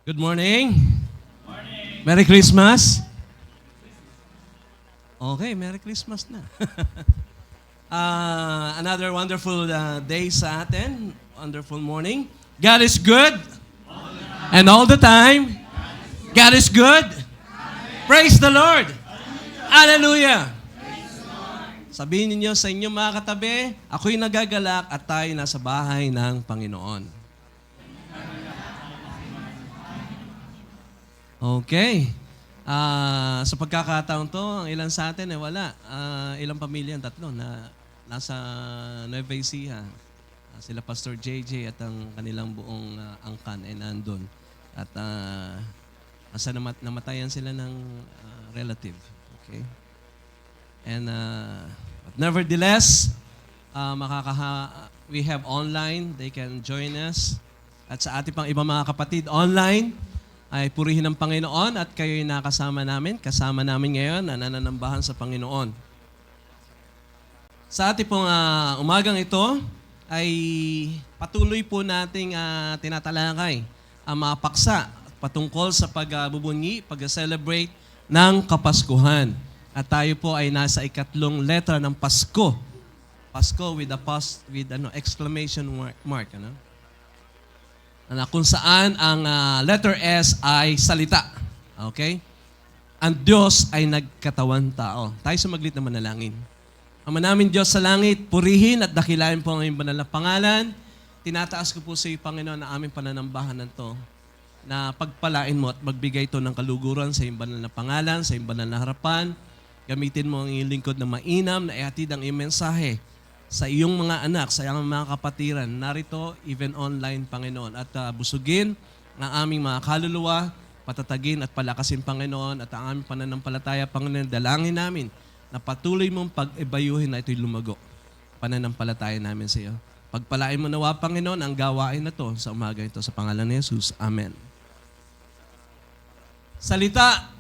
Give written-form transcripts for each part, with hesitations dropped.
Good morning. Merry Christmas. Okay, Merry Christmas na. Another wonderful day sa atin. Wonderful morning. God is good. And all the time. God is good. Praise the Lord. Hallelujah. Sabihin niyo sa inyong mga katabi, ako'y nagagalak at tayo nasa bahay ng Panginoon. Okay. Sa pagkakataon to, ang ilan sa atin wala. Ilang pamilya, tatlo, na nasa Nueva Ecija. Sila Pastor JJ at ang kanilang buong angkan ay nandun. At namatayan sila ng relative. Okay? And but nevertheless, we have online. They can join us. At sa ating pang ibang mga kapatid online, ay purihin ng Panginoon at kayo'y nakasama namin. Kasama namin ngayon na nananambahan sa Panginoon. Sa ating pong umagang ito, ay patuloy po nating tinatalakay ang mga paksa patungkol sa pagbubunyi, pag-celebrate ng Kapaskuhan. At tayo po ay nasa ikatlong letra ng Pasko. Pasko with exclamation mark. Kung saan ang letter S ay salita. Okay? Ang Diyos ay nagkatawan tao. Tayo sumaglit na manalangin. Ama namin Diyos sa langit, purihin at dakilain po ang iyong banal na pangalan. Tinataas ko po sa iyo, Panginoon, na aming pananambahan na to, na pagpalain mo at magbigay ito ng kaluguran sa iyong banal na pangalan, sa iyong banal na harapan. Gamitin mo ang iyong lingkod na mainam, na ihatid ang iyong mensahe sa iyong mga anak, sa iyong mga kapatiran, narito, even online, Panginoon. At busugin ang aming mga kaluluwa, patatagin at palakasin, Panginoon, at ang aming pananampalataya, Panginoon, dalangin namin na patuloy mong pag-ibayuhin na ito'y lumago. Pananampalataya namin sa iyo. Pagpalain mo nawa, Panginoon, ang gawain na to sa umaga ito. Sa pangalan ni Jesus. Amen. Salita,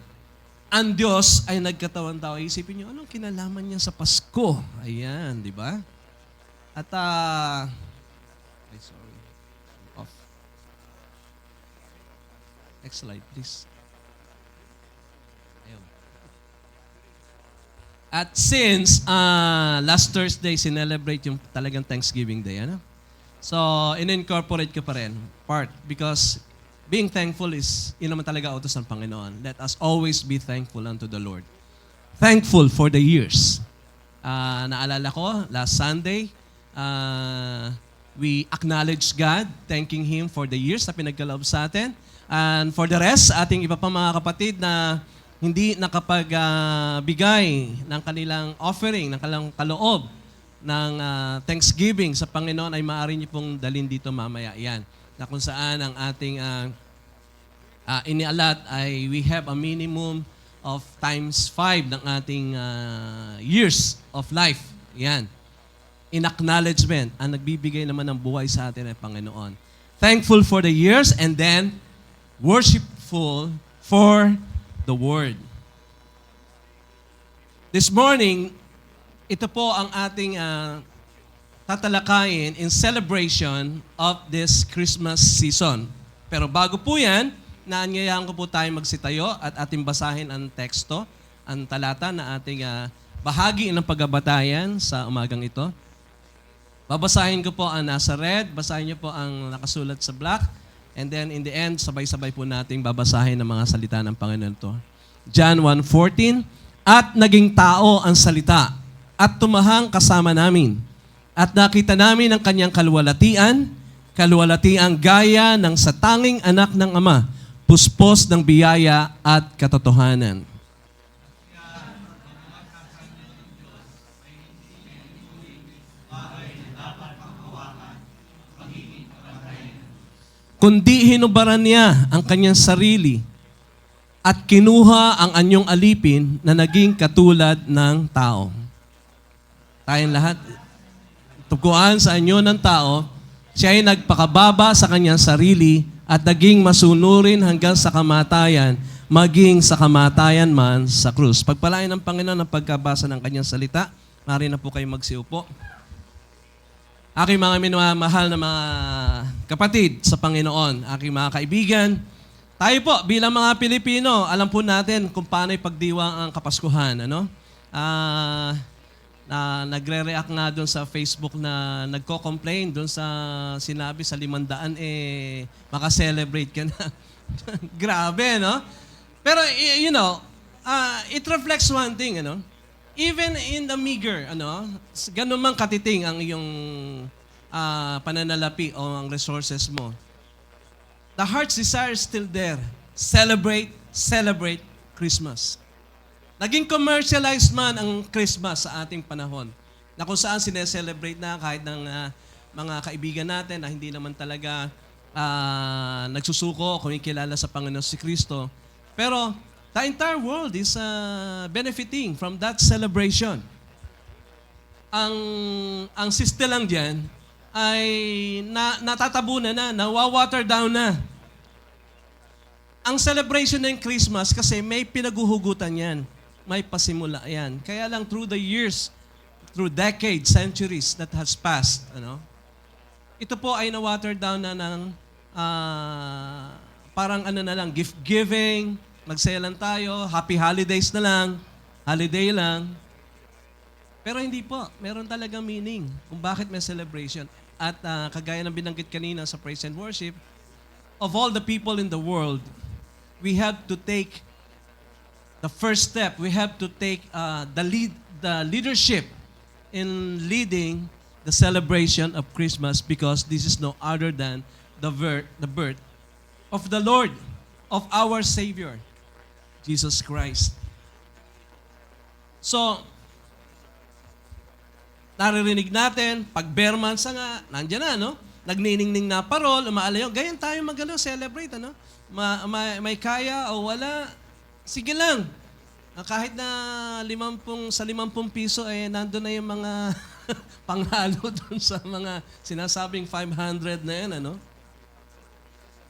ang Diyos ay nagkatawan tao. Isipin niyo, anong kinalaman niya sa Pasko? Ayan, di ba? At, sorry. Off. Next slide, please. Ayun. At since last Thursday, sinelebrate yung talagang Thanksgiving Day, ano? So, in-incorporate ko pa rin, part, because being thankful is, yun naman talaga utos ng Panginoon. Let us always be thankful unto the Lord. Thankful for the years. Naalala ko, last Sunday, we acknowledge God, thanking Him for the years na pinagkaloob sa atin. And for the rest, ating iba pang mga kapatid na hindi nakapagbigay ng kanilang offering, ng kanilang kaloob ng Thanksgiving sa Panginoon, ay maaari niyo pong dalhin dito mamaya. Yan. Na kung saan ang ating inialat ay we have a minimum of times 5 ng ating years of life. Yan. In acknowledgement, ang nagbibigay naman ng buhay sa atin ay Panginoon. Thankful for the years and then worshipful for the Word. This morning, ito po ang ating tatalakayin in celebration of this Christmas season. Pero bago po yan, naanyayahan ko po tayo magsitayo at ating basahin ang teksto, ang talata na ating bahagi ng pagbabatayan sa umagang ito. Babasahin ko po ang nasa red, basahin niyo po ang nakasulat sa black, and then in the end, sabay-sabay po nating babasahin ang mga salita ng Panginoon ito. John 1:14, at naging tao ang salita, at tumahang kasama namin, at nakita namin ang kanyang kaluwalhatian gaya ng sa tanging anak ng Ama, puspos ng biyaya at katotohanan. Kundi hinubaran niya ang kanyang sarili at kinuha ang anyong alipin na naging katulad ng tao. Tayong lahat, tuguan sa anyo ng tao, siya ay nagpakababa sa kanyang sarili at naging masunurin hanggang sa kamatayan, maging sa kamatayan man sa krus. Pagpalain ng Panginoon ang pagkabasa ng kanyang salita. Maaari na po kayo magsiupo. Aking mga minamahal na mga kapatid sa Panginoon, aking mga kaibigan, Tayo po, bilang mga Pilipino, alam po natin kung paano ipagdiwang ang Kapaskuhan. Ano? Nagre-react nga doon sa Facebook na nagko-complain doon sa sinabi sa 500, maka-celebrate ka na. Grabe, no? Pero, it reflects one thing, ano? Even in the meager, ganun man katiting ang iyong pananalapi o ang resources mo, the heart's desire is still there. Celebrate Christmas. Naging commercialized man ang Christmas sa ating panahon, na kung saan sineselebrate na kahit ng mga kaibigan natin na hindi naman talaga nagsusuko, kumikilala sa Panginoon si Kristo. Pero the entire world is benefiting from that celebration. Ang siste lang diyan ay natatabunan na, nawawater down na. Ang celebration ng Christmas kasi may pinaguhugutan yan. May pasimula yan. Kaya lang through the years, through decades, centuries that has passed, ito po ay na-water down na ng parang na lang, gift-giving, magsaya lang tayo, happy holidays na lang, holiday lang. Pero hindi po. Meron talagang meaning kung bakit may celebration. At kagaya ng binanggit kanina sa praise and worship, of all the people in the world, we have to take the first step. We have to take the leadership in leading the celebration of Christmas, because this is no other than the birth of the Lord, of our Savior, Jesus Christ. So, naririnig natin, pag bare months nga, nandiyan na, no? Nagniningning na parol, umaalayo, ganyan tayo celebrate, ano? May kaya o wala, sige lang. Kahit na 50 piso, nandun na yung mga panghalo dun sa mga sinasabing 500 na yan, ano?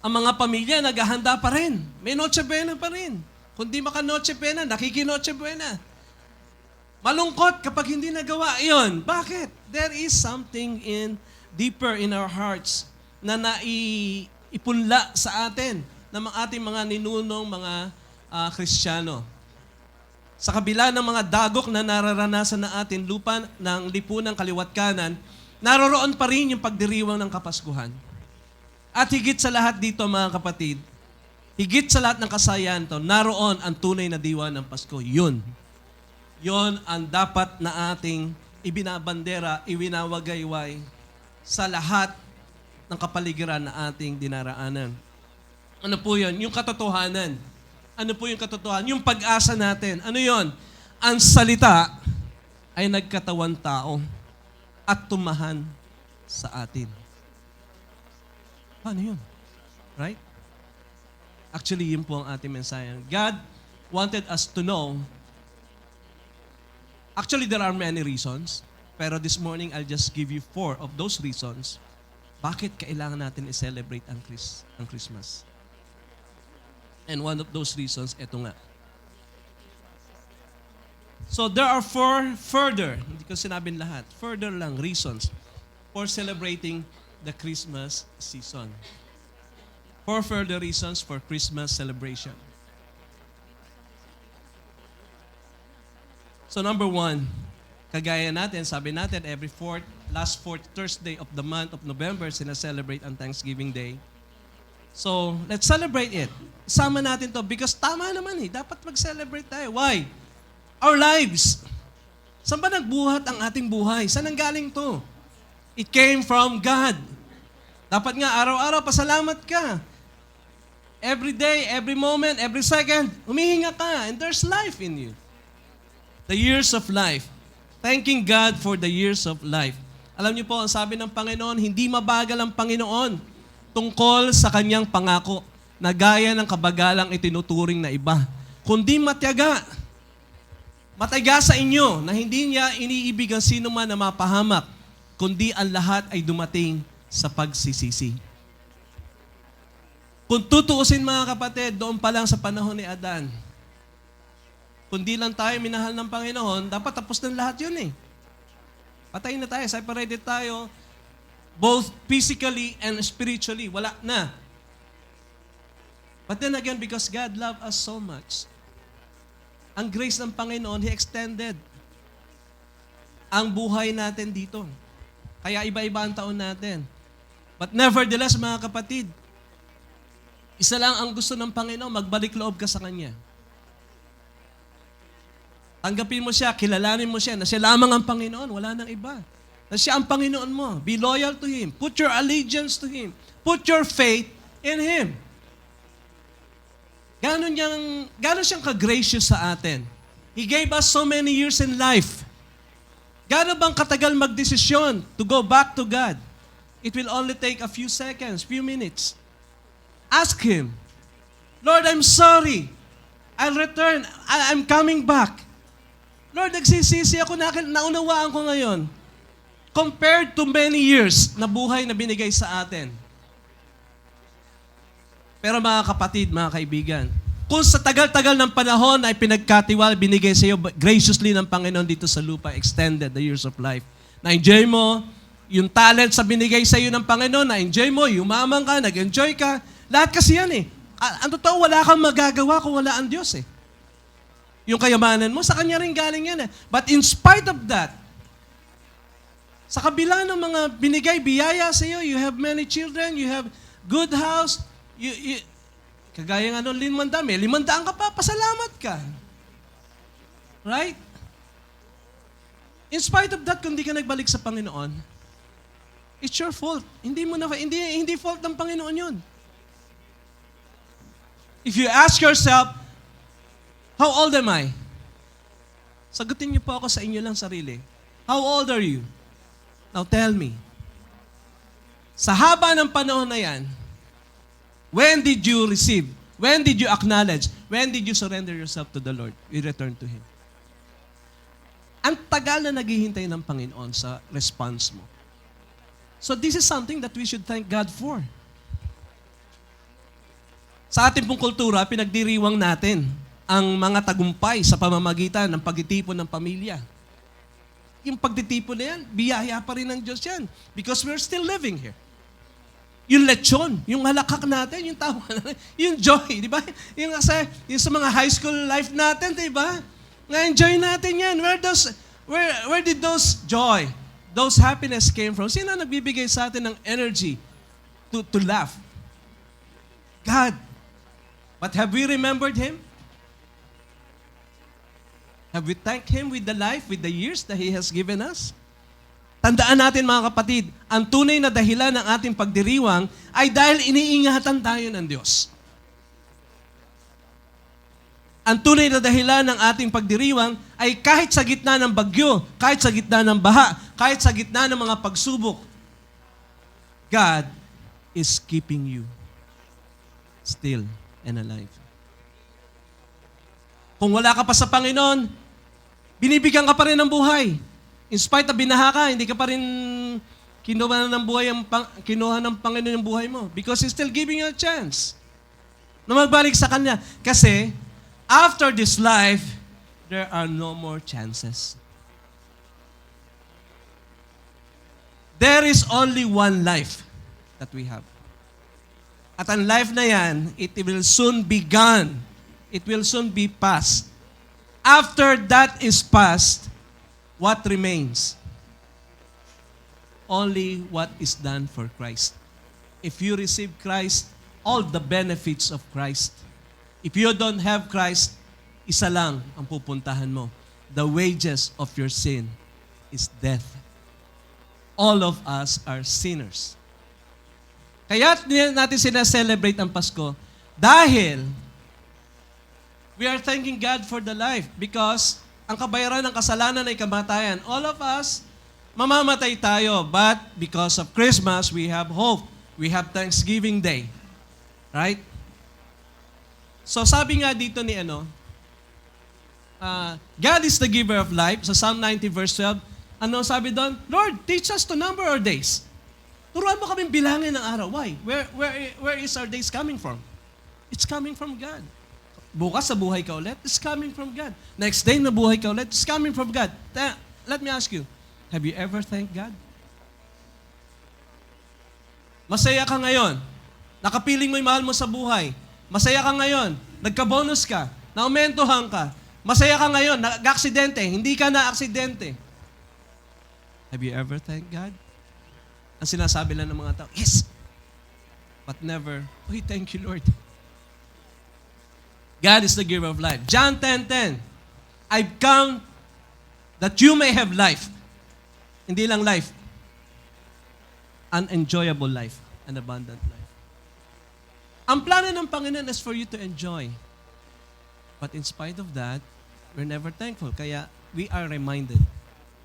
Ang mga pamilya, naghahanda pa rin. May Noche Buena pa rin. Kung di maka Noche Buena, nakiki-Noche Buena. Malungkot kapag hindi nagawa iyon. Bakit? There is something deeper in our hearts na naipunla sa atin ng ating mga ninunong mga Kristiyano. Sa kabila ng mga dagok na nararanasan na atin lupa ng lipunang kaliwat kanan, naroroon pa rin yung pagdiriwang ng Kapaskuhan. At higit sa lahat dito, mga kapatid, higit sa lahat ng kasayahan to, naroon ang tunay na diwa ng Pasko. Yun ang dapat na ating ibinabandera, iwinawagayway sa lahat ng kapaligiran na ating dinaraanan. Ano po yun? Yung katotohanan. Ano po yung katotohanan? Yung pag-asa natin. Ano yun? Ang salita ay nagkatawan tao at tumahan sa atin. Ano yun? Right? Actually, yun po ang ating mensahe. God wanted us to know. Actually, there are many reasons. Pero this morning, I'll just give you 4 of those reasons bakit kailangan natin i-celebrate ang Christmas. And one of those reasons, eto nga. So there are 4 further, hindi ko sinabing lahat, further lang reasons for celebrating the Christmas season. 4 further reasons for Christmas celebration. So number 1, kagaya natin, sabi natin, last fourth Thursday of the month of November, sinaselebrate ang Thanksgiving Day. So, let's celebrate it. Sama natin to because tama naman dapat mag-celebrate tayo. Why? Our lives. Saan ba nagbuhat ang ating buhay? Saan nanggaling to? It came from God. Dapat nga, araw-araw, pasalamat ka. Every day, every moment, every second, humihinga ka and there's life in you. The years of life. Thanking God for the years of life. Alam niyo po, ang sabi ng Panginoon, hindi mabagal ang Panginoon tungkol sa kanyang pangako na gaya ng kabagalang itinuturing na iba. Kundi matyaga sa inyo na hindi niya iniibig ang sino man na mapahamak, kundi ang lahat ay dumating sa pagsisisi. Kung tutuusin mga kapatid, doon pa lang sa panahon ni Adan, kundi lang tayo minahal ng Panginoon, dapat tapos ng lahat yun Patay na tayo, separated tayo, both physically and spiritually. Wala na. But then again, because God loved us so much, ang grace ng Panginoon, He extended ang buhay natin dito. Kaya iba-iba ang taon natin. But nevertheless, mga kapatid, isa lang ang gusto ng Panginoon, magbalik loob ka sa Kanya. Tanggapin mo siya, kilalanin mo siya, na siya lamang ang Panginoon, wala nang iba. Na siya ang Panginoon mo. Be loyal to Him. Put your allegiance to Him. Put your faith in Him. Gano'n siyang ka-gracious sa atin. He gave us so many years in life. Gano'n bang katagal magdesisyon to go back to God? It will only take a few seconds, few minutes. Ask Him, Lord, I'm sorry. I'll return. I'm coming back. Lord, nagsisisi ako, naunawaan ko ngayon. Compared to many years na buhay na binigay sa atin. Pero mga kapatid, mga kaibigan, kung sa tagal-tagal ng panahon ay pinagkatiwala, binigay sa iyo graciously ng Panginoon dito sa lupa, extended the years of life. Na-enjoy mo, yung talent sa binigay sa iyo ng Panginoon, na-enjoy mo, yumaman ka, nag-enjoy ka. Lahat kasi yan eh. Ang totoo, wala kang magagawa kung wala ang Diyos eh. Yung kayamanan mo, sa Kanya rin galing yan eh. But in spite of that, sa kabila ng mga binigay, biyaya sa iyo, you have many children, you have good house, kagaya nga nung 500, may 500 ka pa, pasalamat ka. Right? In spite of that, kung di ka nagbalik sa Panginoon, it's your fault. Hindi fault ng Panginoon yun. If you ask yourself, how old am I? Sagutin niyo po ako sa inyo lang sarili. How old are you? Now tell me. Sa haba ng panahon na yan, when did you receive? When did you acknowledge? When did you surrender yourself to the Lord? You return to Him. Ang tagal na naghihintay ng Panginoon sa response mo. So this is something that we should thank God for. Sa ating pong kultura, pinagdiriwang natin ang mga tagumpay sa pamamagitan ng pagtitipon ng pamilya. Yung pagtitipon na yan, biyaya pa rin ng Diyos yan. Because we're still living here. Yung lechon, yung halakak natin, yung tawa natin, yung joy, di ba? Yung sa mga high school life natin, di ba? Na-enjoy natin yan. Where did those joy, those happiness came from? Sino nagbibigay sa atin ng energy to laugh? God. But have we remembered Him? Have we thanked Him with the life, with the years that He has given us? Tandaan natin mga kapatid, ang tunay na dahilan ng ating pagdiriwang ay dahil iniingatan tayo ng Diyos. Ang tunay na dahilan ng ating pagdiriwang ay kahit sa gitna ng bagyo, kahit sa gitna ng baha, kahit sa gitna ng mga pagsubok, God is keeping you still and alive. Kung wala ka pa sa Panginoon, binibigyan ka pa rin ng buhay. In spite na binaha ka, hindi ka pa rin kinuha ng Panginoon yung buhay mo. Because He's still giving you a chance na magbalik sa Kanya. Kasi, after this life, there are no more chances. There is only one life that we have. At ang life na yan, it will soon be gone. It will soon be past. After that is past, what remains? Only what is done for Christ. If you receive Christ, all the benefits of Christ. If you don't have Christ, isa lang ang pupuntahan mo. The wages of your sin is death. All of us are sinners. Kaya natin sinaselebrate ang Pasko dahil we are thanking God for the life because ang kabayaran ng kasalanan ay kamatayan. All of us, mamamatay tayo, but because of Christmas, we have hope. We have Thanksgiving Day. Right? So sabi nga dito ni God is the giver of life. Sa Psalm 90 verse 12, ano sabi doon? Lord, teach us to number our days. Turuan mo kaming bilangin ng araw. Why? Where is our days coming from? It's coming from God. Bukas sa buhay ka ulit, it's coming from God. Next day na buhay ka ulit, it's coming from God. Let me ask you, have you ever thanked God? Masaya ka ngayon. Nakapiling mo yung mahal mo sa buhay. Masaya ka ngayon. Nagka-bonus ka. Naumentohan ka. Masaya ka ngayon. Nag-aksidente. Hindi ka na-aksidente. Have you ever thanked God? Ang sinasabi lang ng mga tao, yes, but never, thank you, Lord. God is the giver of life. John 10:10, I've come that you may have life. Hindi lang life. An enjoyable life. An abundant life. Ang plano ng Panginoon is for you to enjoy. But in spite of that, we're never thankful. Kaya we are reminded.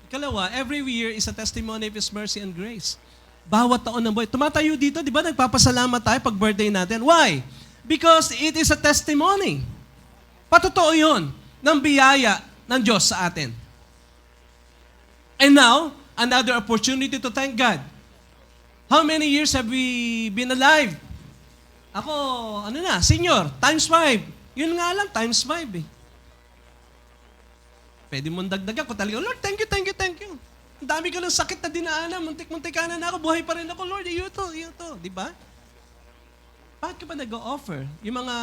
Ikalawa, every year is a testimony of His mercy and grace. Bawat taon ng buhay. Tumatayo dito, di ba? Nagpapasalamat tayo pag birthday natin. Why? Because it is a testimony. Patotoo yun ng biyaya ng Diyos sa atin. And now, another opportunity to thank God. How many years have we been alive? Ako, senior, times 5. Yun nga lang, times 5 eh. Pwede mong dagdagan ko talaga, Lord, thank you, thank you, thank you. Ang dami ko ng sakit na dinaanan, muntik-muntik ka na ako, buhay pa rin ako, Lord, iyo to. Di ba? Bakit ka ba nag-o-offer? Yung mga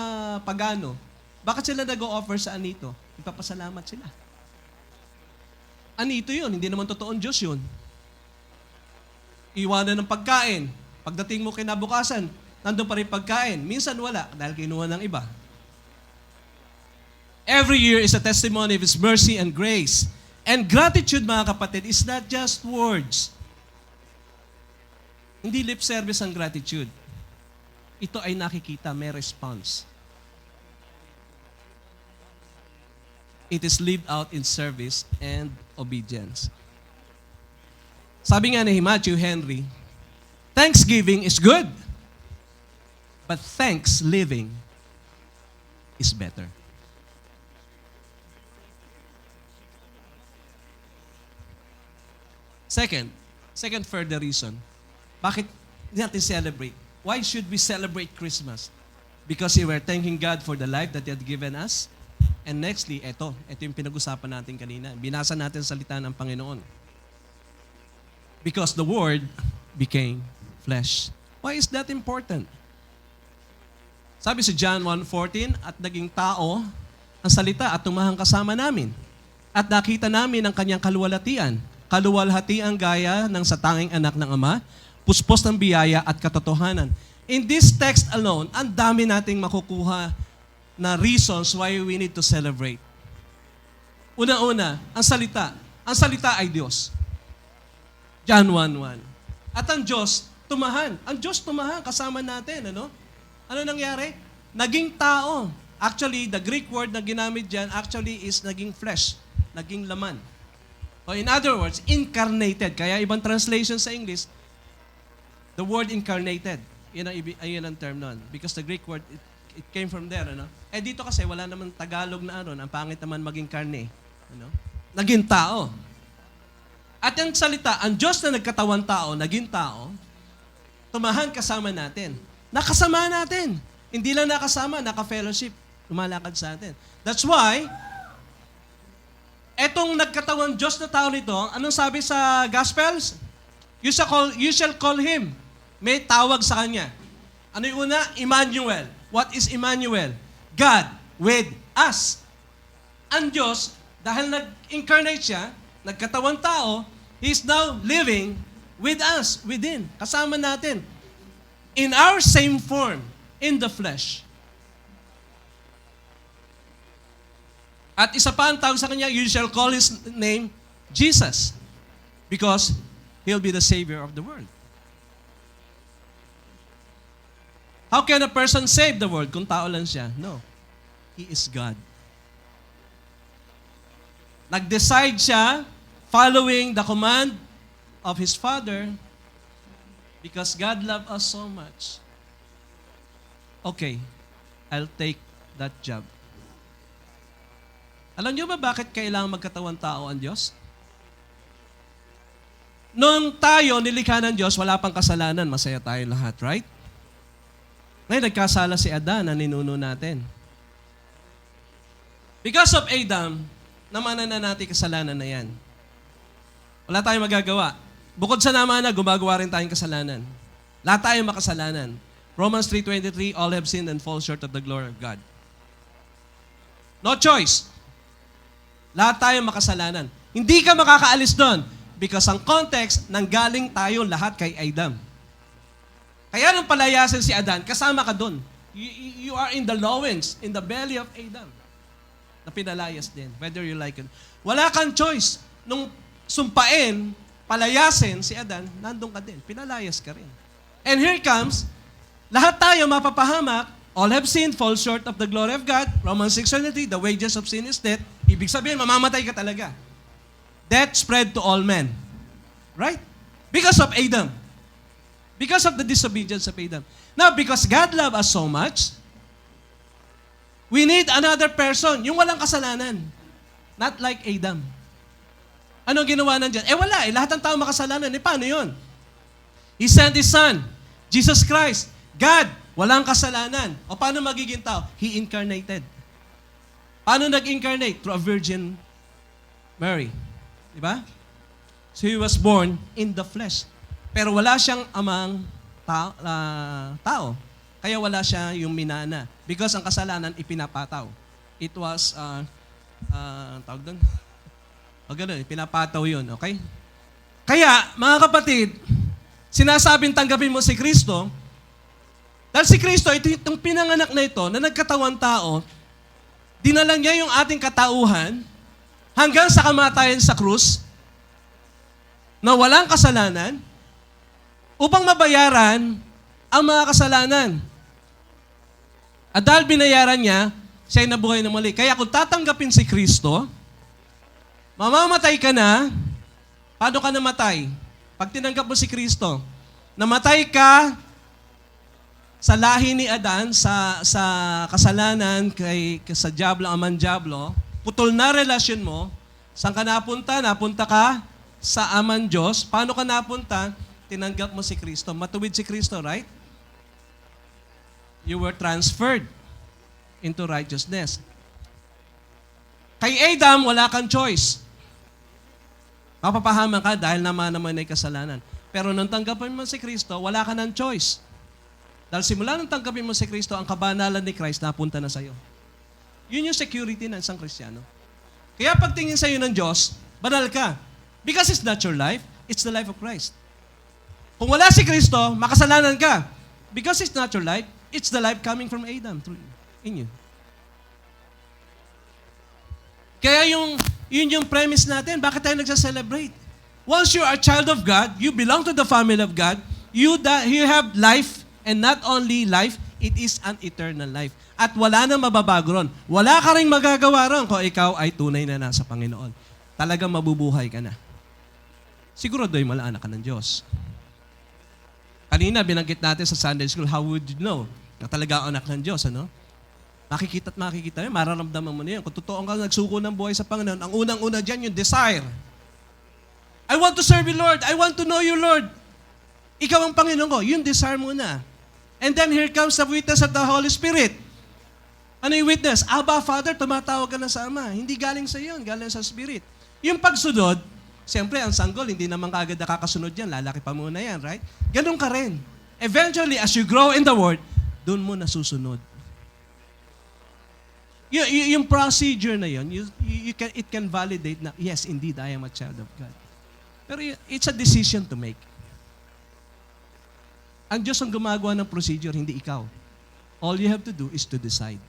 pagano, bakit sila nag-o-offer sa anito? Ipapasalamat sila. Anito yun, hindi naman totoong Diyos yun. Iwanan ng pagkain. Pagdating mo kinabukasan, nandun pa rin pagkain. Minsan wala, dahil kinuha ng iba. Every year is a testimony of His mercy and grace. And gratitude, mga kapatid, is not just words. Hindi lip service ang gratitude. Ito ay nakikita, may response. It is lived out in service and obedience. Sabi nga ni Matthew Henry, thanksgiving is good, but thanks living is better. Second further reason, bakit natin celebrate? Why should we celebrate Christmas? Because we were thanking God for the life that He had given us. And nextly, ito yung pinag-usapan natin kanina. Binasa natin sa salita ng Panginoon. Because the Word became flesh. Why is that important? Sabi sa John 1:14, at naging tao ang salita at tumahang kasama namin. At nakita namin ang kanyang kaluwalhatian gaya ng satanging anak ng Ama, puspos ng biyaya at katotohanan. In this text alone, ang dami nating makukuha na reasons why we need to celebrate. Una-una, ang salita. Ang salita ay Diyos. John 1:1. At ang Diyos, tumahan. Ang Diyos tumahan kasama natin. Ano nangyari? Naging tao. Actually, the Greek word na ginamit dyan actually is naging flesh. Naging laman. O in other words, incarnated. Kaya ibang translation sa English, the word incarnated. Yan ang term nun. Because the Greek word, it came from there. Dito kasi wala naman Tagalog na Ang pangit naman maging karne. Naging tao. At yung salita, ang Diyos na nagkatawan tao, naging tao, tumahan kasama natin. Nakasama natin. Hindi lang nakasama, naka-fellowship. Lumalakad sa atin. That's why, etong nagkatawan Diyos na tao nito, anong sabi sa Gospels? You shall call Him. May tawag sa Kanya. Ano yung una? Emmanuel. What is Emmanuel? God with us. Ang Diyos, dahil nag-incarnate siya, nagkatawan tao, He is now living with us, within. Kasama natin. In our same form, in the flesh. At isa pa ang tawag sa Kanya, you shall call His name Jesus. Because He'll be the Savior of the world. How can a person save the world kung tao lang siya? No. He is God. Nag-decide siya following the command of His Father because God loved us so much. Okay, I'll take that job. Alam niyo ba bakit kailangan magkatawan tao ang Diyos? Noong tayo nilikha ng Diyos, wala pang kasalanan, masaya tayo lahat, right? Ngayon, nagkasala si Adan na ninuno natin. Because of Adam, namanan na natin kasalanan na yan. Wala tayong magagawa. Bukod sa naman na, gumagawa rin tayong kasalanan. Lahat tayong makasalanan. Romans 3:23, all have sinned and fall short of the glory of God. No choice. Lahat tayo makasalanan. Hindi ka makakaalis doon because ang context, nanggaling tayo lahat kay Adam. Kaya nung palayasin si Adan, kasama ka doon. You are in the loins, in the belly of Adam. Na pinalayas din, whether you like it. Wala kang choice. Nung sumpain, palayasin si Adan, nandun ka din. Pinalayas ka rin. And here comes, lahat tayo mapapahamak, all have sinned, fall short of the glory of God. Romans 6:23, the wages of sin is death. Ibig sabihin, mamamatay ka talaga. Death spread to all men. Right? Because of Adam. Because of the disobedience of Adam. Now, because God loved us so much, we need another person, yung walang kasalanan. Not like Adam. Anong ginawa nandiyan? Wala eh. Lahat ng tao makasalanan. Paano yun? He sent His Son, Jesus Christ. God, walang kasalanan. O paano magiging tao? He incarnated. Paano nag-incarnate? Through a Virgin Mary. Diba? So He was born in the flesh. Pero wala siyang amang tao. Kaya wala siya yung minana. Because ang kasalanan, ipinapataw. It was, tawag doon? Ganun, pinapataw yun, okay? Kaya, mga kapatid, sinasabing tanggapin mo si Kristo, dahil si Kristo, itong pinanganak na ito, na nagkatawang tao, dinala niya yung ating katauhan hanggang sa kamatayan sa krus, na walang kasalanan, upang mabayaran ang mga kasalanan. At dahil binayaran niya, siya ay nabuhay na muli. Kaya kung tatanggapin si Kristo, mamamatay ka na, paano ka namatay? Pag tinanggap mo si Kristo, namatay ka sa lahi ni Adan, sa kasalanan, sa Diablo, amang Diablo, putol na relasyon mo, saan ka napunta? Napunta ka sa amang Diyos. Paano ka napunta? Tinanggap mo si Kristo. Matuwid si Kristo, right? You were transferred into righteousness. Kay Adam, wala kang choice. Mapapahaman ka dahil naman ay kasalanan. Pero nung tanggapin mo si Kristo, wala ka ng choice. Dahil simula nung tanggapin mo si Kristo, ang kabanalan ni Christ napunta na sa'yo. Yun yung security ng isang Kristiyano. Kaya pagtingin sa'yo ng Diyos, banal ka. Because it's not your life, it's the life of Christ. Kung wala si Kristo, makasalanan ka. Because it's not your life, it's the life coming from Adam in you. Kaya yun yung premise natin. Bakit tayo nagsa-celebrate? Once you are a child of God, you belong to the family of God, you have life, and not only life, it is an eternal life. At wala nang mababago ron. Wala ka rin magagawa ron kung ikaw ay tunay na nasa Panginoon. Talagang mabubuhay ka na. Siguro do'y malaanak ka ng Diyos. Kanina, binanggit natin sa Sunday School, how would you know na talaga anak ng Diyos, ano? Makikita at makikita yun, mararamdaman mo na yun. Kung totoo ka nagsuko ng buhay sa Panginoon, ang unang-una dyan yung desire. I want to serve you, Lord. I want to know you, Lord. Ikaw ang Panginoon ko. Yung desire muna. And then here comes the witness of the Holy Spirit. Ano yung witness? Abba, Father, tumatawag ka na sa Ama. Hindi galing sa iyon, galing sa Spirit. Yung pagsunod, siyempre, ang sanggol, hindi naman kagad nakakasunod yan. Lalaki pa muna yan, right? Ganun ka rin. Eventually, as you grow in the Word, doon mo nasusunod. Yung procedure na yun, it can validate na, yes, indeed, I am a child of God. Pero it's a decision to make. Ang Diyos ang gumagawa ng procedure, hindi ikaw. All you have to do is to decide.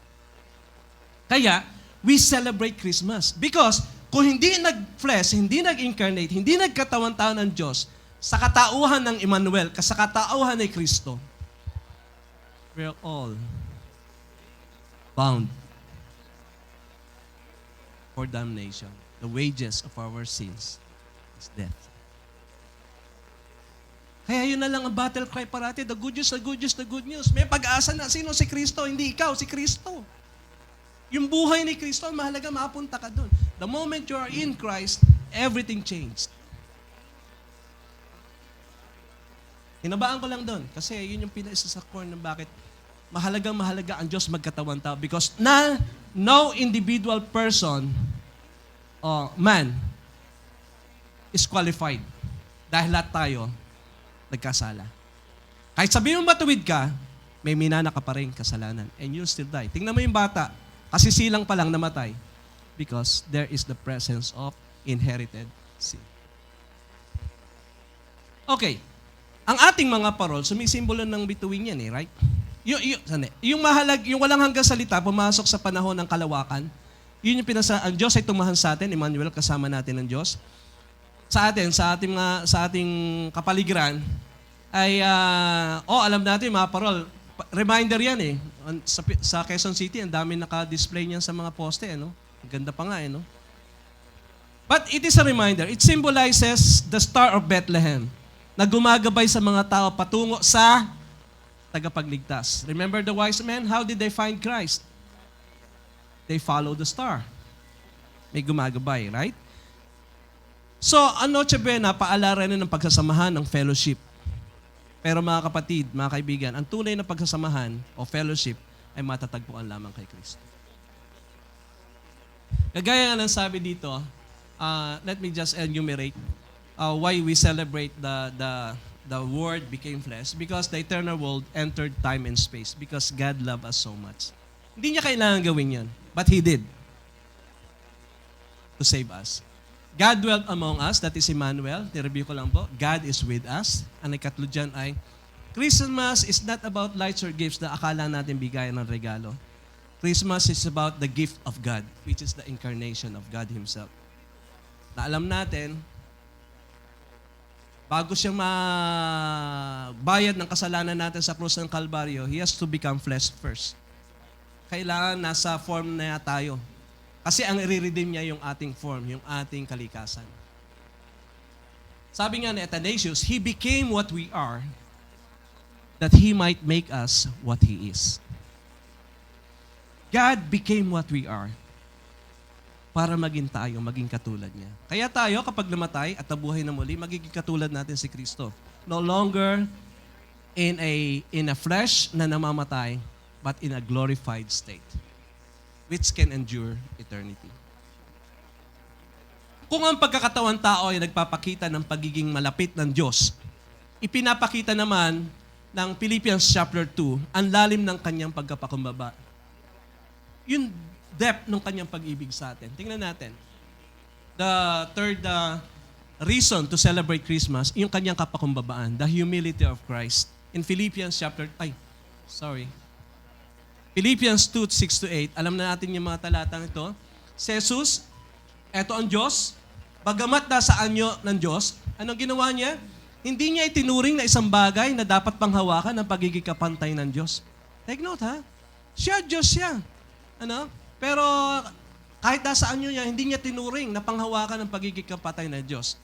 Kaya, we celebrate Christmas. Because, kung hindi nag-flesh, hindi nag-incarnate, hindi nagkatawan-tao ng Diyos, sa katauhan ng Emmanuel, sa katauhan ni Kristo, we're all bound for damnation. The wages of our sins is death. Kaya yun na lang ang battle cry parati. The good news, the good news, the good news. May pag-asa na. Sino si Kristo? Hindi ikaw, si Kristo. Yung buhay ni Kristo, mahalaga mapunta ka doon. The moment you are in Christ, everything changed. Hinabaan ko lang doon. Kasi yun yung pinaisa sa core ng bakit mahalaga ang Diyos magkatawan tao. Because no individual person or man is qualified. Dahil lahat tayo nagkasala. Kahit sabihin mo matuwid ka, may minana ka pa rin kasalanan. And you'll still die. Tingnan mo yung bata. Kasi silang pa lang namatay. Because there is the presence of inherited sin. Okay. Ang ating mga parol, sumisimbolo ng bituin yan right? Yung walang hanggang salita, pumasok sa panahon ng kalawakan, yun yung ang Diyos ay tumahan sa atin, Emmanuel, kasama natin ng Diyos. Sa atin, sa ating kapaligiran, ay, alam natin mga parol, reminder yan sa Quezon City, ang dami naka-display niyan sa mga poste, Ang ganda pa nga, no? But it is a reminder. It symbolizes the Star of Bethlehem na gumagabay sa mga tao patungo sa tagapagligtas. Remember the wise men? How did they find Christ? They follow the star. May gumagabay, right? So, ang Noche Buena, paalala rin ng pagsasamahan ng fellowship. Pero mga kapatid, mga kaibigan, ang tunay na pagsasamahan o fellowship ay matatagpuan lamang kay Kristo. Kagaya nga ng sabi dito, let me just enumerate why we celebrate the Word became flesh. Because the eternal world entered time and space. Because God loved us so much. Hindi niya kailangan gawin yan. But He did. To save us. God dwelt among us. That is Emmanuel. I-review ko lang po. God is with us. Ang ikatlo dyan ay, Christmas is not about lights or gifts na akala natin bigayan ng regalo. Christmas is about the gift of God, which is the incarnation of God Himself. Na alam natin, bago siyang mabayad ng kasalanan natin sa krus ng Kalbaryo, He has to become flesh first. Kailangan nasa form na tayo. Kasi ang i-redeem niya yung ating form, yung ating kalikasan. Sabi nga ni Athanasius, He became what we are, that He might make us what He is. God became what we are, para maging tayo, maging katulad niya. Kaya tayo, kapag namatay at nabuhay na muli, magiging katulad natin si Kristo. No longer in a flesh na namamatay, but in a glorified state, which can endure eternity. Kung ang pagkakatawan tao ay nagpapakita ng pagiging malapit ng Diyos, ipinapakita naman ng Philippians chapter 2 ang lalim ng kanyang pagkapakumbaba. Yung depth ng kanyang pag-ibig sa atin. Tingnan natin. The third reason to celebrate Christmas, yung kanyang kapakumbabaan, the humility of Christ. In Philippians Philippians 2:6-8, alam na natin yung mga talatang ito. Si Jesus, eto ang Diyos, bagamat nasa anyo ng Diyos, anong ginawa niya? Hindi niya itinuring na isang bagay na dapat panghawakan ng pagiging kapantay ng Diyos. Take note, ha? Siya, Diyos siya. Pero kahit nasa anyo niya, hindi niya tinuring na panghawakan ng pagiging kapantay ng Diyos.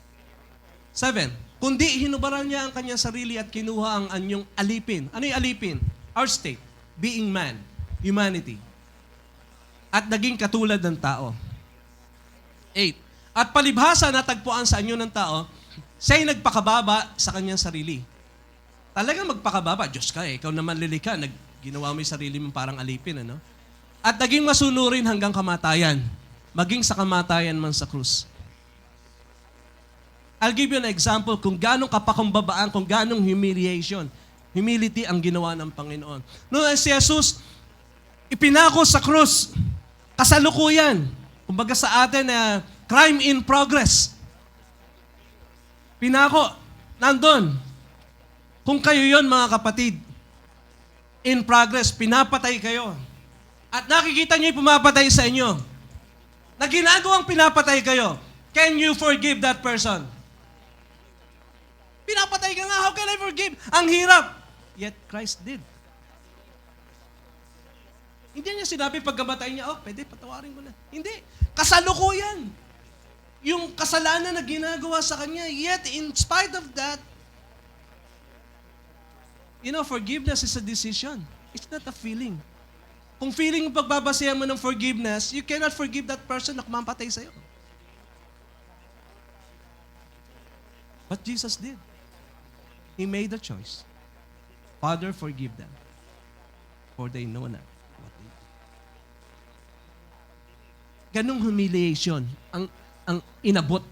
7, kundi hinubaran niya ang kanyang sarili at kinuha ang anyong alipin. Ano yung alipin? Our state, being man, humanity. At naging katulad ng tao. 8, at palibhasa natagpuan sa anyo ng tao, siya'y nagpakababa sa kanyang sarili. Talagang magpakababa. Diyos ka ikaw naman lilikha. Ginawa mo yung sarili mo parang alipin, At naging masunurin hanggang kamatayan. Maging sa kamatayan man sa krus. I'll give you an example kung gano'ng kapakumbabaan, kung gano'ng humility ang ginawa ng Panginoon. Noong si Jesus, ipinako sa krus, kasalukuyan. Kumbaga sa atin, crime in progress. Pinako, nandun. Kung kayo yon mga kapatid, in progress, pinapatay kayo. At nakikita niyo yung pumapatay sa inyo. Na ginagawang pinapatay kayo. Can you forgive that person? Pinapatay ka nga, how can I forgive? Ang hirap. Yet Christ did. Hindi niya sinabi pagkamatay niya, pwede, patawarin ko na. Hindi. Kasalukuyan. Yung kasalanan na ginagawa sa kanya, yet in spite of that, forgiveness is a decision. It's not a feeling. Kung feeling mo pagbabasehan mo ng forgiveness, you cannot forgive that person na kumapatay sa'yo. But Jesus did. He made a choice. Father, forgive them, for they know not what they do. Ganong humiliation ang inabot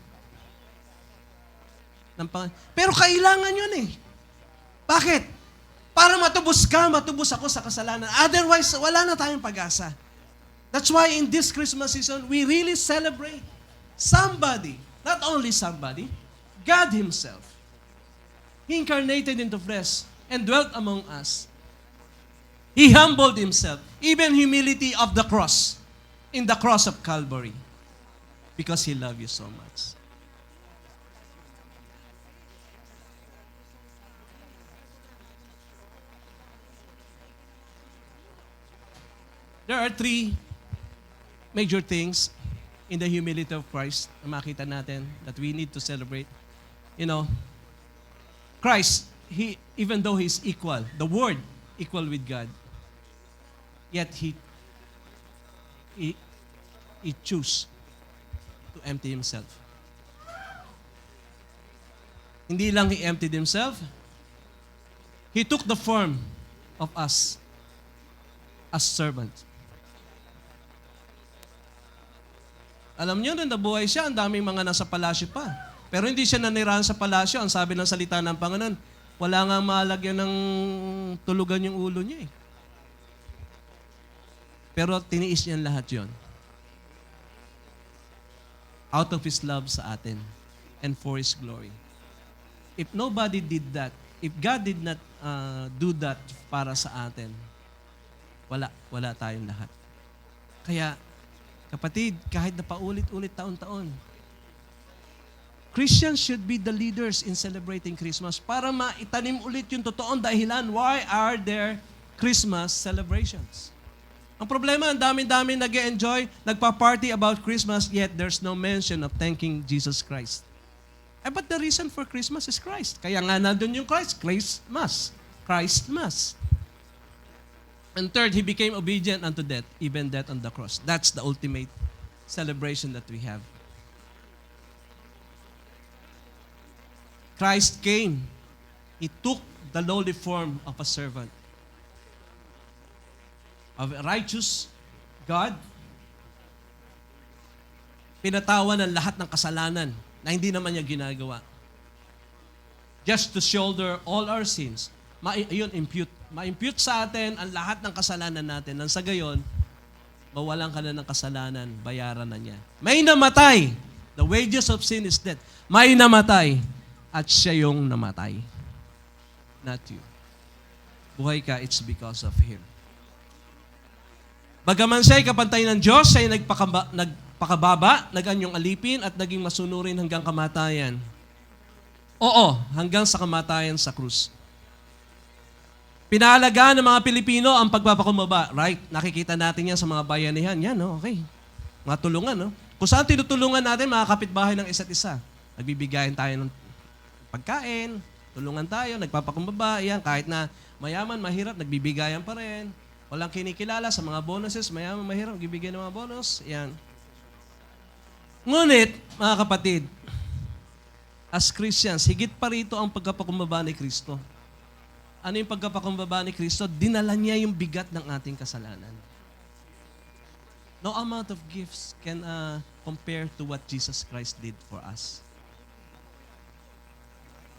ng Panginoon. Pero kailangan yun Bakit? Para matubos ka, matubos ako sa kasalanan. Otherwise, wala na tayong pag-asa. That's why in this Christmas season, we really celebrate somebody, not only somebody, God Himself. He incarnated into flesh and dwelt among us. He humbled Himself, even humility of the cross, in the cross of Calvary, because He loved you so much. There are three major things in the humility of Christ na makita natin that we need to celebrate. You know, Christ, even though He's equal, the Word equal with God, yet He chose to empty Himself. Hindi lang He emptied Himself, He took the form of us as servants. Alam niyo, nung nabuhay siya, ang daming mga nasa palasyo pa. Pero hindi siya nanirahan sa palasyo. Ang sabi ng salita ng Panginoon, wala nga malagyan ng tulugan yung ulo niya eh. Pero tiniis niya lahat yon. Out of His love sa atin and for His glory. If nobody did that, if God did not do that para sa atin, wala tayong lahat. Kaya, kapatid, kahit na paulit-ulit taon-taon, Christians should be the leaders in celebrating Christmas para maitanim ulit yung totoong dahilan why are there Christmas celebrations. Ang problema, ang dami-dami nag-enjoy, nagpa-party about Christmas, yet there's no mention of thanking Jesus Christ. But the reason for Christmas is Christ. Kaya nga nandun yung Christmas. Christmas. And third, He became obedient unto death, even death on the cross. That's the ultimate celebration that we have. Christ came. He took the lowly form of a servant. Of a righteous God, pinatawan ng lahat ng kasalanan na hindi naman niya ginagawa. Just to shoulder all our sins. Ma-impute sa atin ang lahat ng kasalanan natin. Nang sa gayon, mawalan ka na ng kasalanan, bayaran na niya. May namatay. The wages of sin is death. May namatay. At siya yung namatay. Not you. Buhay ka, it's because of Him. Bagaman siya ay kapantay ng Diyos, siya ay nagpakababa, nag-anyong alipin, at naging masunurin hanggang kamatayan. Oo, hanggang sa kamatayan sa krus. Pinahalagaan ng mga Pilipino ang pagpapakumbaba. Right? Nakikita natin yan sa mga bayanihan. Yan, no? Okay. Mga tulungan, no? Kung saan tinutulungan natin mga kapitbahay ng isa't isa. Nagbibigayan tayo ng pagkain, tulungan tayo, nagpapakumbaba. Yan, kahit na mayaman, mahirap, nagbibigayan pa rin. Walang kinikilala sa mga bonuses. Mayaman, mahirap, nagbibigay ng mga bonus. Yan. Ngunit, mga kapatid, as Christians, higit pa rito ang pagpapakumbaba ni Kristo. Ano yung pagkapakumbaba ni Kristo? Dinala niya yung bigat ng ating kasalanan. No amount of gifts can compare to what Jesus Christ did for us.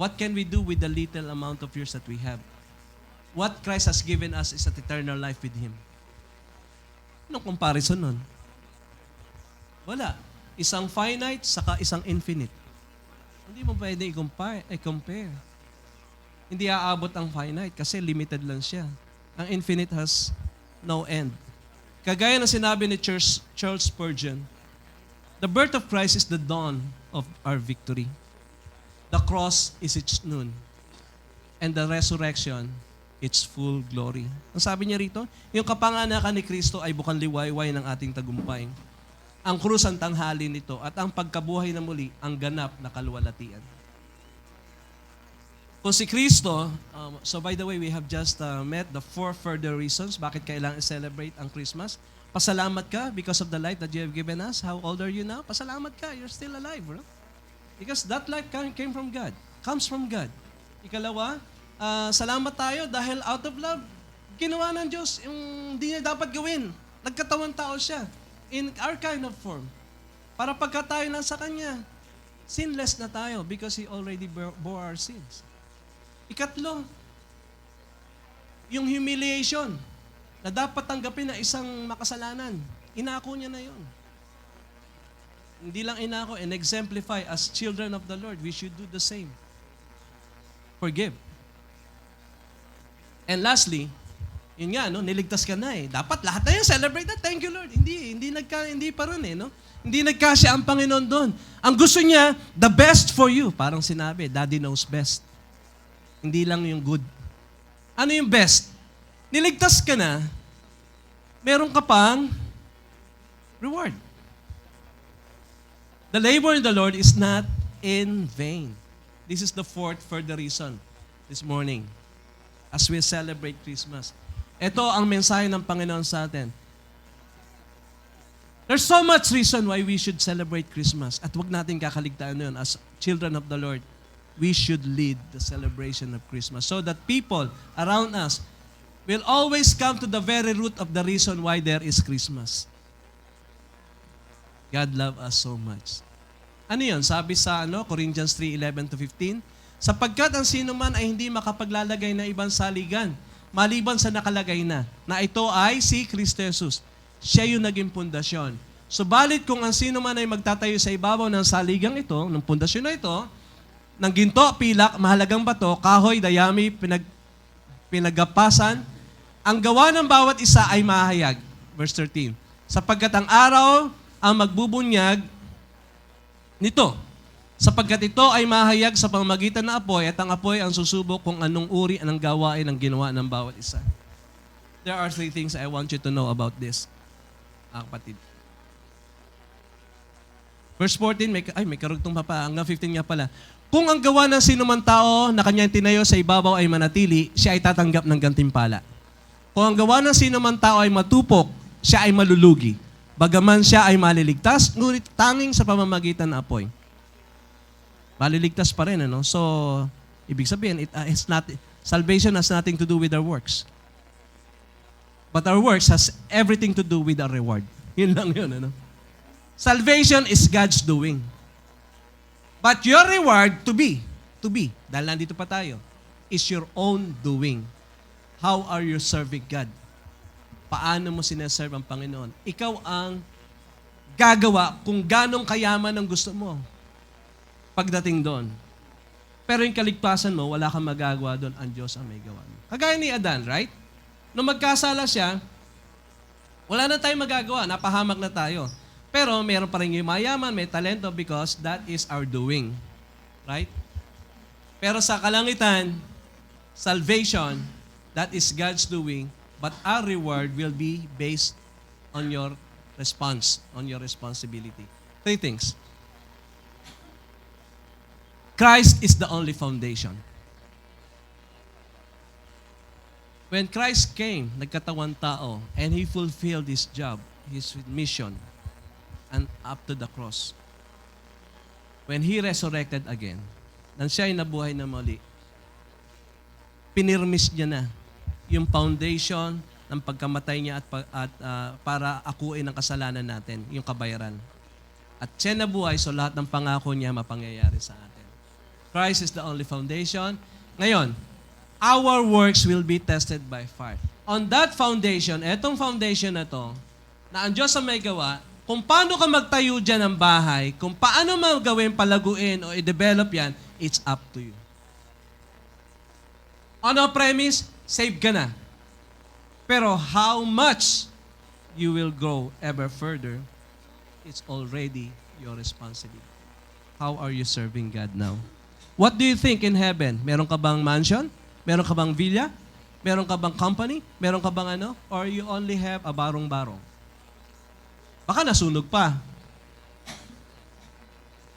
What can we do with the little amount of years that we have? What Christ has given us is an eternal life with Him. Anong comparison nun? Wala. Isang finite, saka isang infinite. Hindi mo pwede i-compare. Hindi aabot ang finite kasi limited lang siya. Ang infinite has no end. Kagaya na sinabi ni Charles Spurgeon, the birth of Christ is the dawn of our victory. The cross is its noon. And the resurrection, its full glory. Ang sabi niya rito, yung kapanganakan ni Kristo ay bukang liwayway ng ating tagumpay. Ang krus ang tanghali nito at ang pagkabuhay na muli ang ganap na kaluwalhatian. Kung si Kristo, so by the way, we have just met the 4 further reasons bakit kailangan i-celebrate ang Christmas. Pasalamat ka because of the life that you have given us. How old are you now? Pasalamat ka. You're still alive, bro. Because that life came from God. Comes from God. Ikalawa, salamat tayo dahil out of love, ginawa ng Diyos yung hindi niya dapat gawin. Nagkatawang tao siya in our kind of form. Para pagka tayo nasa Kanya, sinless na tayo because He already bore our sins. Ikatlo, Yung humiliation na dapat tanggapin na isang makasalanan. Inako niya na yun. Hindi lang inako and exemplify as children of the Lord. We should do the same. Forgive. And lastly, yun nga, no, niligtas ka na eh. Dapat lahat tayo celebrate na. Thank you, Lord. Hindi pa rin eh, no? Hindi nagkasya ang Panginoon doon. Ang gusto niya, the best for you. Parang sinabi, Daddy knows best. Hindi lang yung good. Ano yung best? Niligtas ka na, meron ka pang reward. The labor in the Lord is not in vain. This is the fourth further reason this morning as we celebrate Christmas. Ito ang mensahe ng Panginoon sa atin. There's so much reason why we should celebrate Christmas. At wag natin kakaligtaan yun. As children of the Lord, we should lead the celebration of Christmas so that people around us will always come to the very root of the reason why there is Christmas. God love us so much. Ano yun? Sabi sa Corinthians 3:11-15, sapagkat ang sino man ay hindi makapaglalagay na ibang saligan, maliban sa nakalagay na ito ay si Kristo Jesus. Siya yung naging pundasyon. Subalit kung ang sino man ay magtatayo sa ibabaw ng saligang ito, ng pundasyon na ito, ng ginto, pilak, mahalagang bato, kahoy, dayami, pinagapasan, ang gawa ng bawat isa ay mahayag. Verse 13. Sapagkat ang araw ang magbubunyag nito. Sapagkat ito ay mahayag sa pamamagitan ng apoy at ang apoy ang susubok kung anong uri ng gawain ang ginawa ng bawat isa. There are 3 things I want you to know about this, kapatid. Verse 14, may karugtong pa hanggang 15 nga pala. Kung ang gawa ng sinumang tao na kanyang tinayo sa ibabaw ay manatili, siya ay tatanggap ng gantimpala. Kung ang gawa ng sinumang tao ay matupok, siya ay malulugi. Bagaman siya ay maliligtas, ngunit tanging sa pamamagitan ng apoy. Maliligtas pa rin, ano? So, ibig sabihin, salvation has nothing to do with our works. But our works has everything to do with our reward. Yun lang yun, ano? Salvation is God's doing. But your reward to be, dahil nandito pa tayo, is your own doing. How are you serving God? Paano mo sineserve ang Panginoon? Ikaw ang gagawa kung ganong kayaman ang gusto mo pagdating doon. Pero yung kaligtasan mo, wala kang magagawa doon. Ang Diyos ang may gawa. Kagaya ni Adan, right? Nung magkasala siya, wala na tayong magagawa. Napahamak na tayo. Pero meron pa rin yung mayaman, may talento because that is our doing. Right? Pero sa kalangitan, salvation, that is God's doing. But our reward will be based on your response, on your responsibility. 3 things. Christ is the only foundation. When Christ came, nagkatawan tao, and He fulfilled His job, His mission, and up to the cross. When He resurrected again, nang siya ay nabuhay na muli, pinirmis niya na yung foundation ng pagkamatay niya at para akuin ang kasalanan natin, yung kabayaran. At siya nabuhay, so lahat ng pangako niya mapangyayari sa atin. Christ is the only foundation. Ngayon, our works will be tested by fire. On that foundation, etong foundation na to, na ang Diyos ang may gawa, kung paano ka magtayo dyan ng bahay, kung paano magawin, palaguin, o i-develop yan, it's up to you. On our premise, save ka na. Pero how much you will grow ever further, it's already your responsibility. How are you serving God now? What do you think in heaven? Meron ka bang mansion? Meron ka bang villa? Meron ka bang company? Meron ka bang ano? Or you only have a barong-barong? Baka nasunog pa.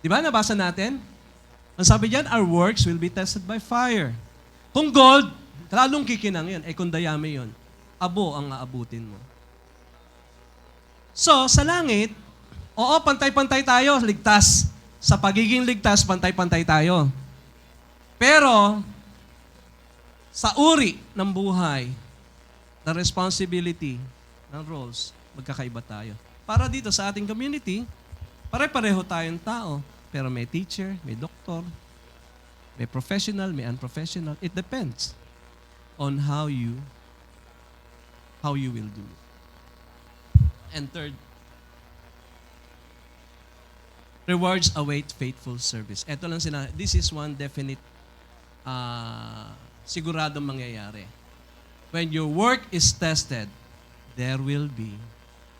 Di ba? Nabasa natin? Ang sabi diyan, our works will be tested by fire. Kung gold, lalong kikinang yun. Kung dayami yun, abo ang aabutin mo. So, sa langit, oo, pantay-pantay tayo, ligtas. Sa pagiging ligtas, pantay-pantay tayo. Pero, sa uri ng buhay, na responsibility, ng roles, magkakaiba tayo. Para dito sa ating community, pare-pareho tayong tao. Pero may teacher, may doktor, may professional, may unprofessional. It depends on how you how you will do it. And third, rewards await faithful service. Ito lang this is one definite siguradong mangyayari. When your work is tested, there will be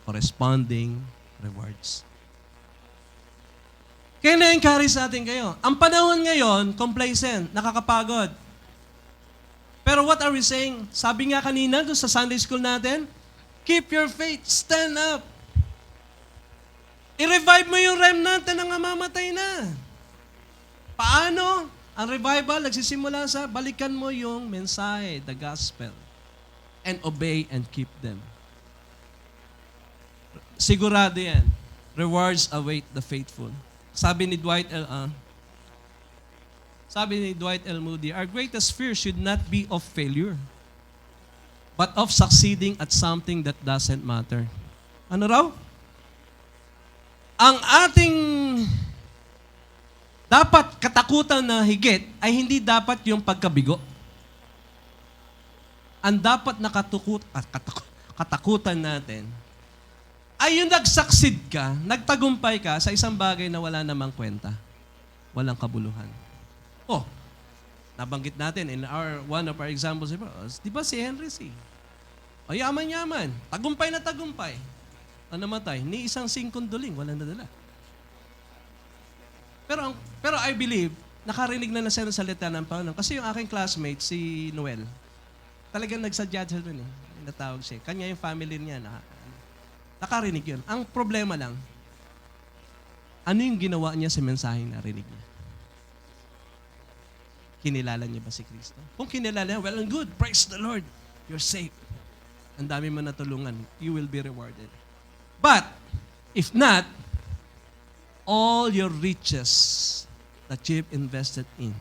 corresponding rewards. Kaya na-encourage natin kayo. Ang panahon ngayon, complacent, nakakapagod. Pero what are we saying? Sabi nga kanina doon sa Sunday school natin, keep your faith, stand up. I-revive mo yung remnant na nangamamatay na. Paano? Ang revival nagsisimula sa balikan mo yung mensahe, the gospel, and obey and keep them. Sigurado yan. Rewards await the faithful. Sabi ni Dwight L. Moody, our greatest fear should not be of failure, but of succeeding at something that doesn't matter. Ano raw? Ang ating dapat katakutan na higit ay hindi dapat yung pagkabigo. Ang dapat na katakutan natin ay yung nag-succeed ka, nagtagumpay ka sa isang bagay na wala namang kwenta. Walang kabuluhan. Oh, nabanggit natin in one of our examples, di ba si Henry C? O yaman-yaman, tagumpay na tagumpay. Ang namatay, ni isang singkonduling, walang nadala. Pero I believe, nakarinig na siya ng salita ng Panginoon. Kasi yung aking classmate, si Noel, talagang nagsadya siya dun eh. Natawag siya. Kanya yung family niya, nakarinig yun. Ang problema lang, ano yung ginawa niya sa mensaheng narinig niya? Kinilala niya ba si Kristo? Kung kinilala niya, well and good, praise the Lord, you're safe. Ang dami mo natulungan, you will be rewarded. But, if not, all your riches that you've invested in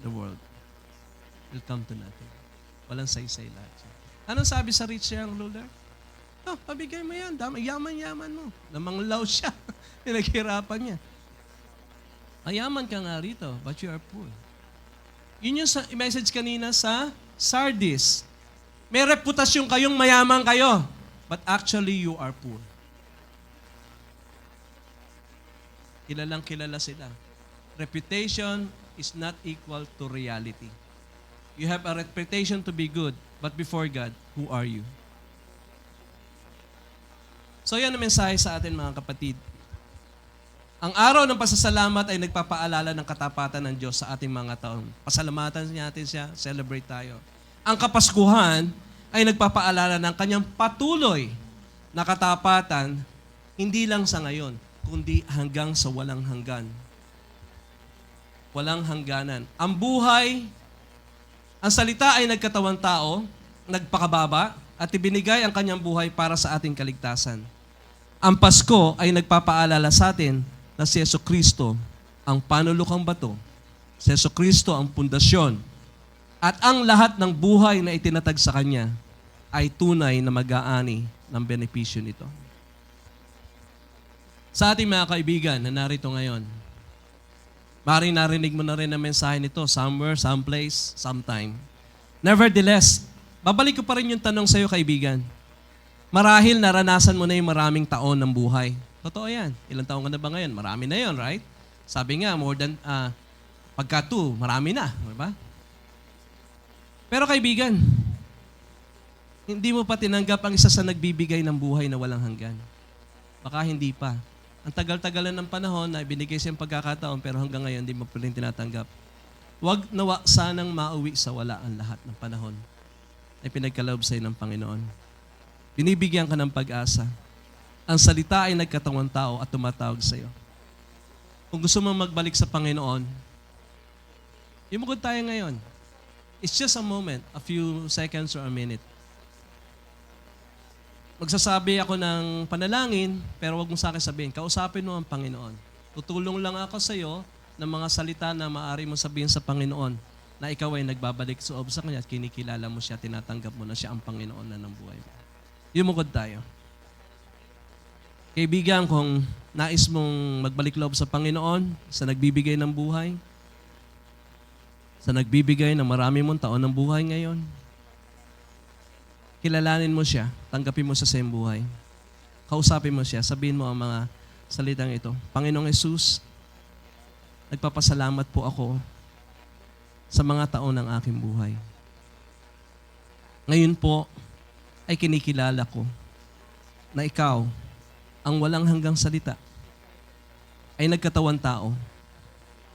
the world will come to nothing. Walang saysay lahat. Anong sabi sa rich young ruler? Oh, pabigay mo yan. Yaman-yaman mo. Namanglaw siya. Pinaghirapan niya. Ayaman ka nga rito, but you are poor. Yun yung message kanina sa Sardis. May reputasyon kayong mayaman kayo, but actually you are poor. Kilalang kilala sila. Reputation is not equal to reality. You have a reputation to be good, but before God, who are you? So yan ang mensahe sa atin mga kapatid. Ang araw ng pasasalamat ay nagpapaalala ng katapatan ng Diyos sa ating mga taon. Pasalamatan natin siya, celebrate tayo. Ang Kapaskuhan ay nagpapaalala ng kanyang patuloy na katapatan, hindi lang sa ngayon, kundi hanggang sa walang hanggan. Walang hangganan. Ang buhay, ang salita ay nagkatawang tao, nagpakababa, at ibinigay ang kanyang buhay para sa ating kaligtasan. Ang Pasko ay nagpapaalala sa atin na si Jesucristo ang panulukang bato, si Jesucristo ang pundasyon, at ang lahat ng buhay na itinatag sa Kanya ay tunay na mag-aani ng benepisyo nito. Sa ating mga kaibigan na narito ngayon, maaaring narinig mo na rin ang mensahe nito somewhere, someplace, sometime. Nevertheless, babalik ko pa rin yung tanong sa iyo, kaibigan. Marahil naranasan mo na yung maraming taon ng buhay. Totoo yan. Ilang taon ka na ba ngayon? Marami na yon, right? Sabi nga, more than, pagka 2, marami na. Diba? Pero kaibigan, hindi mo pa tinanggap ang isa sa nagbibigay ng buhay na walang hanggan. Baka hindi pa. Ang tagal-tagalan ng panahon na ibinigay siyang pagkakataon pero hanggang ngayon hindi mo pa rin tinatanggap. Huwag nawa sanang mauwi sa wala ang lahat ng panahon na pinagkaloob sa'yo ng Panginoon. Binibigyan ka ng pag-asa. Ang salita ay nagkatawang tao at tumatawag sa iyo. Kung gusto mong magbalik sa Panginoon, imugod tayo ngayon. It's just a moment, a few seconds or a minute. Magsasabi ako ng panalangin, pero wag mo sa akin sabihin, kausapin mo ang Panginoon. Tutulong lang ako sa iyo ng mga salita na maaari mo sabihin sa Panginoon na ikaw ay nagbabalik sa sa Kanya at kinikilala mo siya, tinatanggap mo na siya ang Panginoon na ng buhay mo. Imugod tayo. Kaibigan, kung nais mong magbalik loob sa Panginoon, sa nagbibigay ng buhay, sa nagbibigay ng marami mong taon ng buhay ngayon, kilalanin mo siya, tanggapin mo sa iyong buhay. Kausapin mo siya, sabihin mo ang mga salitang ito. Panginoong Hesus, nagpapasalamat po ako sa mga taon ng aking buhay. Ngayon po ay kinikilala ko na ikaw, ang walang hanggang salita, ay nagkatawan tao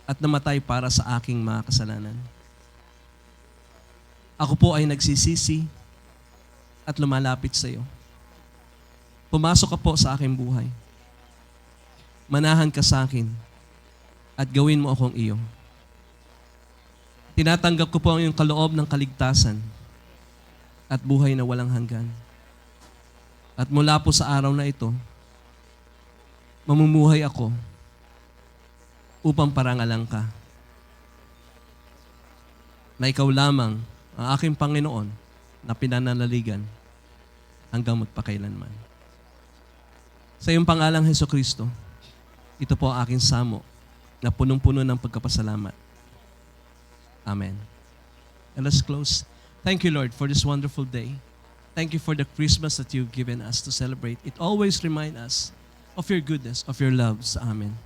at namatay para sa aking mga kasalanan. Ako po ay nagsisisi at lumalapit sa iyo. Pumasok ka po sa aking buhay. Manahan ka sa akin at gawin mo akong iyo. Tinatanggap ko po ang iyong kaloob ng kaligtasan at buhay na walang hanggan. At mula po sa araw na ito, mamumuhay ako upang parangalan ka. Na ikaw lamang ang aking Panginoon na pinananaligan hanggang magpakailanman. Sa iyong pangalang Hesukristo, ito po ang aking samo na punong-puno ng pagkapasalamat. Amen. And let's close. Thank you, Lord, for this wonderful day. Thank you for the Christmas that you've given us to celebrate. It always reminds us of your goodness, of your love sa amin.